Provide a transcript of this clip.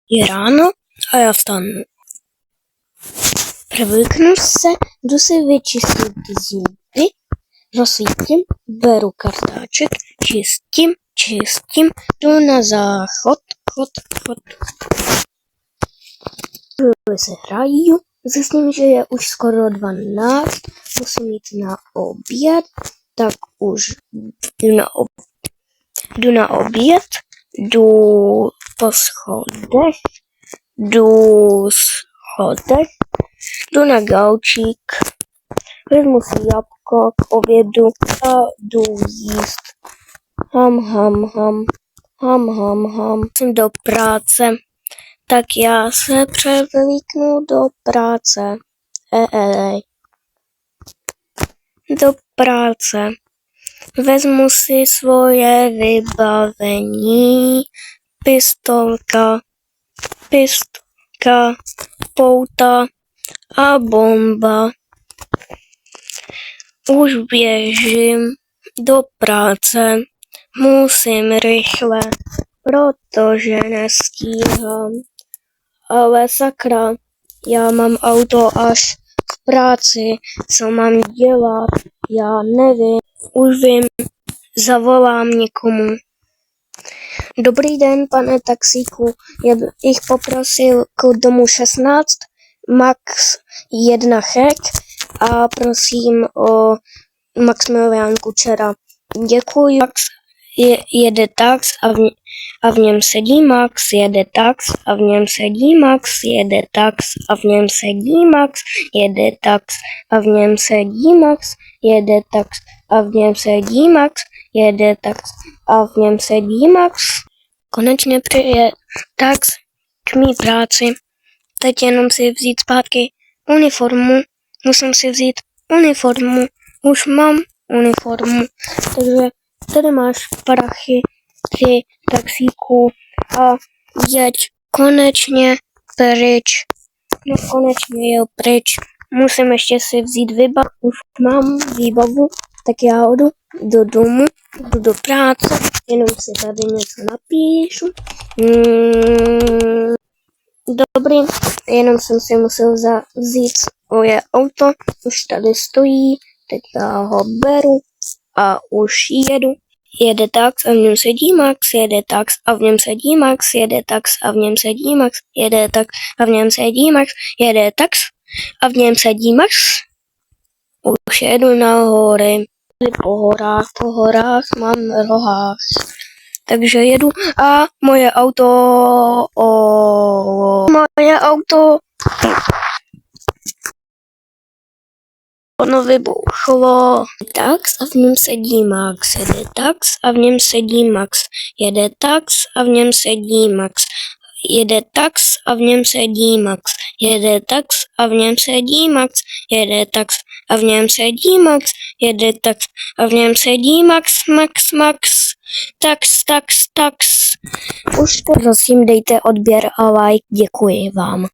Je ráno a já vstanu. Prvyknu se, jdu si vyčistit zuby, rozsvítím, beru kartáček, čistím, jdu na záchod, chod. Se hraju, zjistím, že je už skoro 12, musím jít na oběd, tak už jdu na oběd, jdu po schodech, jdu na gaučík, vezmu si jabko k obědu a jdu jíst. Ham. Jsem do práce, tak já se převlíknu do práce. Do práce. Vezmu si svoje vybavení, pistolka, pouta a bomba. Už běžím do práce, musím rychle, protože nestíhám. Ale sakra, já mám auto až v práci, co mám dělat, já nevím. Už vím, zavolám někomu. Dobrý den, pane taxíku, já bych poprosil k domu 16, max 1 chek a prosím o Maximilián Kučera. Děkuji. Max jede tax a v něm sedí Max, jede tax a v něm sedí Max, jede tax a v něm sedí Max, jede tax a v něm sedí Max, jede tax a v něm sedí Max, jede tax a v něm sedí Max. Konečně přijde tax k mý práci. Teď jenom si vzít zpátky uniformu. Musím si vzít uniformu. Už mám uniformu. Takže tady máš prachy, ty taxíku a jeď konečně pryč. No konečně jel pryč. Musím ještě si vzít výbavu. Už mám výbavu, tak já jdu do domu, jdu do práce, jenom si tady něco napíšu. Dobrý, jenom jsem si musel vzít svoje auto, už tady stojí, teď já ho beru a už jedu. Jede tax a v něm sedí Max, jede tax a v něm sedí Max, jede tax a v něm sedí Max, jede tax a v něm sedí Max, jede tax a v něm sedí Max. Už jedu na hory, po horách mám rohách. Takže jedu a moje auto ono vybouchlo. Tax a v něm sedí Max, jede tax a v něm sedí Max, jede tax a v něm sedí Max, jede tax a v něm sedí Max, jede tax a v něm sedí Max, jede tax a v něm sedí Max, jede tax a v něm sedí Max, tax. Už prosím dejte odběr a like, děkuji vám.